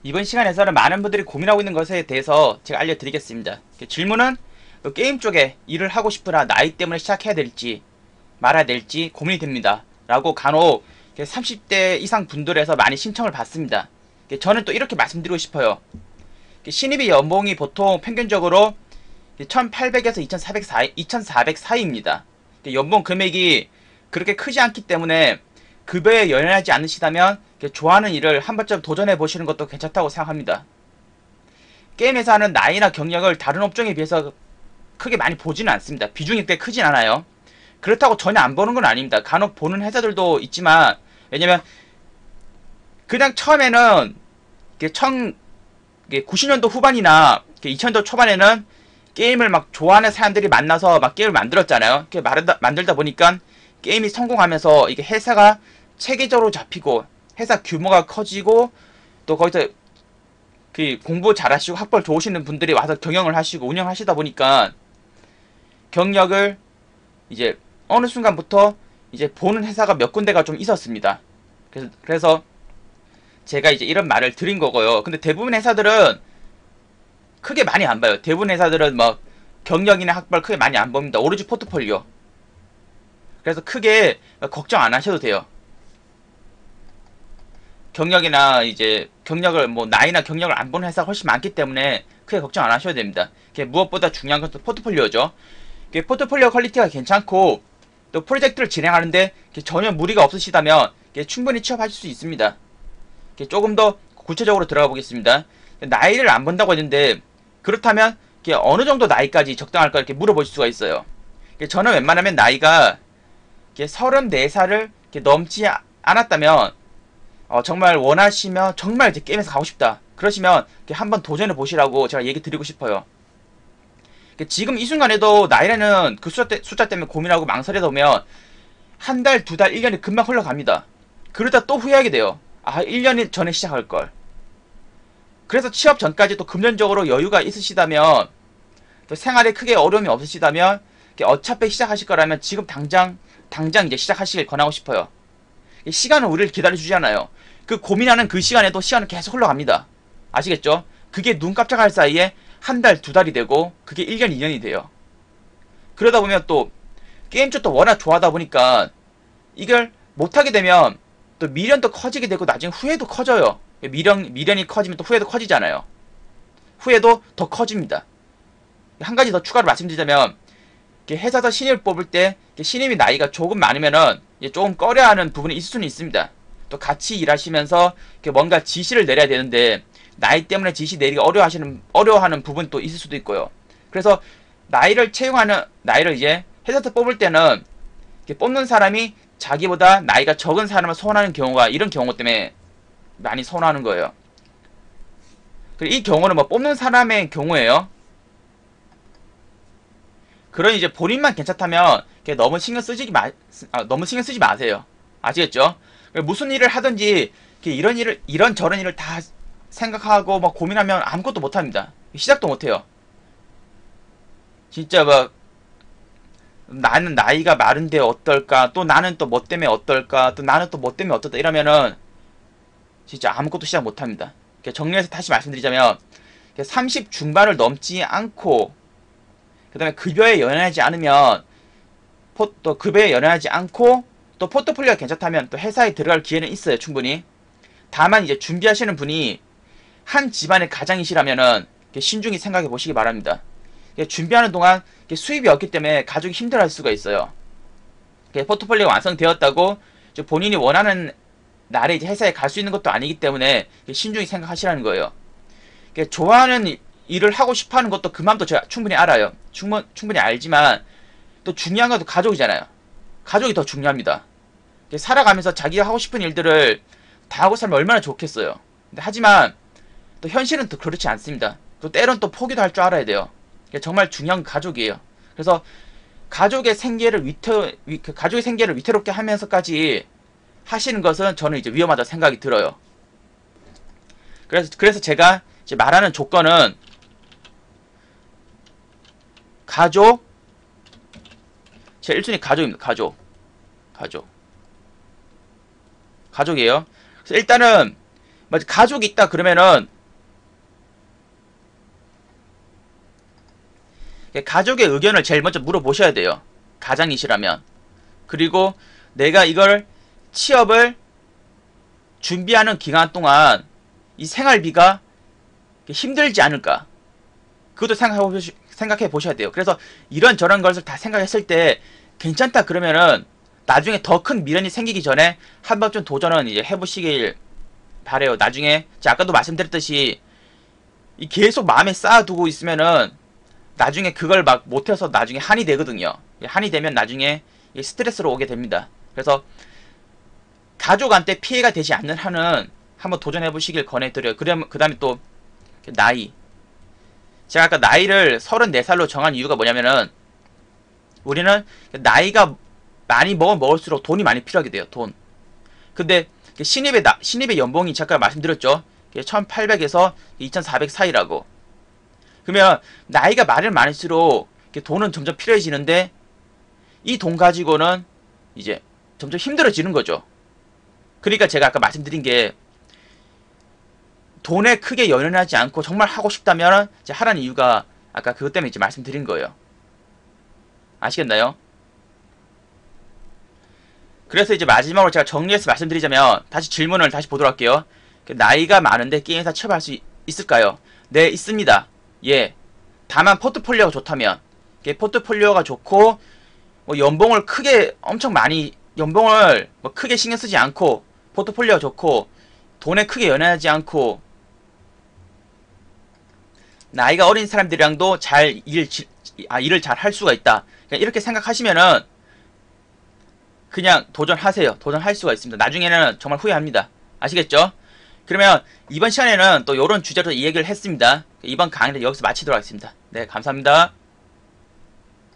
이번 시간에서는 많은 분들이 고민하고 있는 것에 대해서 제가 알려드리겠습니다. 질문은 게임 쪽에 일을 하고 싶으나 나이 때문에 시작해야 될지 말아야 될지 고민이 됩니다. 라고 간혹 30대 이상 분들에서 많이 신청을 받습니다. 저는 또 이렇게 말씀드리고 싶어요. 신입이 연봉이 보통 평균적으로 1800에서 2400 사이입니다. 연봉 금액이 그렇게 크지 않기 때문에 급여에 연연하지 않으시다면 좋아하는 일을 한 번쯤 도전해 보시는 것도 괜찮다고 생각합니다. 게임 회사는 나이나 경력을 다른 업종에 비해서 크게 많이 보지는 않습니다. 비중이 꽤 크진 않아요. 그렇다고 전혀 안 보는 건 아닙니다. 간혹 보는 회사들도 있지만, 왜냐면 그냥 처음에는 90년도 후반이나 2000년도 초반에는 게임을 막 좋아하는 사람들이 만나서 막 게임을 만들었잖아요. 만들다 보니까 게임이 성공하면서 이게 회사가 체계적으로 잡히고 회사 규모가 커지고 또 거기서 공부 잘하시고 학벌 좋으시는 분들이 와서 경영을 하시고 운영하시다 보니까 경력을 이제 어느 순간부터 이제 보는 회사가 몇 군데가 좀 있었습니다. 그래서 제가 이제 이런 말을 드린 거고요. 근데 대부분 회사들은 크게 많이 안 봐요. 대부분 회사들은 뭐 경력이나 학벌 크게 많이 안 봅니다. 오로지 포트폴리오. 그래서 크게 걱정 안 하셔도 돼요. 경력이나 이제 경력을 뭐 나이나 경력을 안 보는 회사가 훨씬 많기 때문에 크게 걱정 안 하셔도 됩니다. 무엇보다 중요한 건 또 포트폴리오죠. 포트폴리오 퀄리티가 괜찮고 또 프로젝트를 진행하는데 전혀 무리가 없으시다면 충분히 취업하실 수 있습니다. 조금 더 구체적으로 들어가 보겠습니다. 나이를 안 본다고 했는데 그렇다면 어느 정도 나이까지 적당할까 이렇게 물어보실 수가 있어요. 저는 웬만하면 나이가 34살을 넘지 않았다면 정말 원하시면 정말 이제 게임에서 가고 싶다 그러시면 한번 도전해 보시라고 제가 얘기 드리고 싶어요. 지금 이 순간에도 나이라는 그 숫자 때문에 고민하고 망설이다 보면 한 달, 두 달, 1년이 금방 흘러갑니다. 그러다 또 후회하게 돼요. 아, 1년 전에 시작할걸. 그래서 취업 전까지 또 금전적으로 여유가 있으시다면 또 생활에 크게 어려움이 없으시다면 어차피 시작하실 거라면 지금 당장 이제 시작하시길 권하고 싶어요. 시간은 우리를 기다려주잖아요. 그 고민하는 그 시간에도 시간은 계속 흘러갑니다. 아시겠죠? 그게 눈 깜짝할 사이에 한 달, 두 달이 되고 그게 1년, 2년이 돼요. 그러다 보면 또 게임 쪽도 워낙 좋아하다 보니까 이걸 못하게 되면 또 미련도 커지게 되고 나중에 후회도 커져요. 미련이 커지면 또 후회도 커지잖아요. 후회도 더 커집니다. 한 가지 더 추가로 말씀드리자면 회사에서 신입을 뽑을 때 신입이 나이가 조금 많으면은 조금 꺼려하는 부분이 있을 수는 있습니다. 또 같이 일하시면서 뭔가 지시를 내려야 되는데 나이 때문에 지시 내리기 어려워하는 부분이 또 있을 수도 있고요. 그래서 나이를 이제 회사에서 뽑을 때는 뽑는 사람이 자기보다 나이가 적은 사람을 선호하는 경우가 이런 경우 때문에 많이 선호하는 거예요. 그리고 이 경우는 뭐 뽑는 사람의 경우예요. 그러니 이제 본인만 괜찮다면 너무 신경 쓰지 마세요. 아시겠죠? 무슨 일을 하든지 이런 저런 일을 다 생각하고 막 고민하면 아무것도 못합니다. 시작도 못해요. 진짜 막 나는 나이가 마른데 어떨까? 또 나는 또 뭐 때문에 어떨까? 또 나는 또 뭐 때문에 어떨까? 이러면은 진짜 아무것도 시작 못합니다. 정리해서 다시 말씀드리자면 30 중반을 넘지 않고 그 다음에 급여에 연연하지 않으면 또 급여에 연연하지 않고 또 포트폴리오가 괜찮다면 또 회사에 들어갈 기회는 있어요. 충분히. 다만 이제 준비하시는 분이 한 집안의 가장이시라면은 신중히 생각해 보시기 바랍니다. 준비하는 동안 수입이 없기 때문에 가족이 힘들어할 수가 있어요. 포트폴리오가 완성되었다고 본인이 원하는 날에 이제 회사에 갈 수 있는 것도 아니기 때문에 신중히 생각하시라는 거예요. 좋아하는 일을 하고 싶어하는 것도 그 마음도 제가 충분히 알아요. 충분히 알지만 또 중요한 것도 가족이잖아요. 가족이 더 중요합니다. 살아가면서 자기가 하고 싶은 일들을 다 하고 살면 얼마나 좋겠어요. 근데 하지만 또 현실은 또 그렇지 않습니다. 또 때론 또 포기도 할 줄 알아야 돼요. 정말 중요한 가족이에요. 그래서 가족의 생계를 위태롭게 하면서까지 하시는 것은 저는 이제 위험하다 생각이 들어요. 그래서 제가 이제 말하는 조건은 가족, 제 1순위 가족입니다. 가족이에요. 그래서 일단은 맞아, 가족이 있다 그러면은 가족의 의견을 제일 먼저 물어보셔야 돼요. 가장이시라면. 그리고 내가 이걸 취업을 준비하는 기간 동안 이 생활비가 힘들지 않을까. 그것도 생각해 보셔야 돼요. 그래서 이런저런 것을 다 생각했을 때 괜찮다 그러면은 나중에 더 큰 미련이 생기기 전에 한 번쯤 도전은 이제 해보시길 바래요. 나중에 제가 아까도 말씀드렸듯이 이 계속 마음에 쌓아두고 있으면은 나중에 그걸 막 못해서 나중에 한이 되거든요. 한이 되면 나중에 스트레스로 오게 됩니다. 그래서 가족한테 피해가 되지 않는 한은 한번 도전해보시길 권해드려요. 그 다음에 또 나이. 제가 아까 나이를 34살로 정한 이유가 뭐냐면은 우리는 나이가 많이 먹을수록 돈이 많이 필요하게 돼요. 돈. 근데 신입의 연봉이 제가 말씀드렸죠. 1800에서 2400 사이라고. 그러면 나이가 많을수록 돈은 점점 필요해지는데 이 돈 가지고는 이제 점점 힘들어지는 거죠. 그러니까 제가 아까 말씀드린 게 돈에 크게 연연하지 않고 정말 하고 싶다면 이제 하라는 이유가 아까 그것 때문에 이제 말씀드린 거예요. 아시겠나요? 그래서 이제 마지막으로 제가 정리해서 말씀드리자면 다시 질문을 다시 보도록 할게요. 나이가 많은데 게임회사 취업할 수 있을까요? 네, 있습니다. 예. 다만 포트폴리오가 좋다면 포트폴리오가 좋고 뭐 연봉을 크게 엄청 많이 연봉을 뭐 크게 신경 쓰지 않고 포트폴리오가 좋고 돈에 크게 연연하지 않고 나이가 어린 사람들이랑도 일을 잘 할 수가 있다. 이렇게 생각하시면은 그냥 도전하세요. 도전할 수가 있습니다. 나중에는 정말 후회합니다. 아시겠죠? 그러면 이번 시간에는 또 이런 주제로 이 얘기를 했습니다. 이번 강의를 여기서 마치도록 하겠습니다. 네, 감사합니다.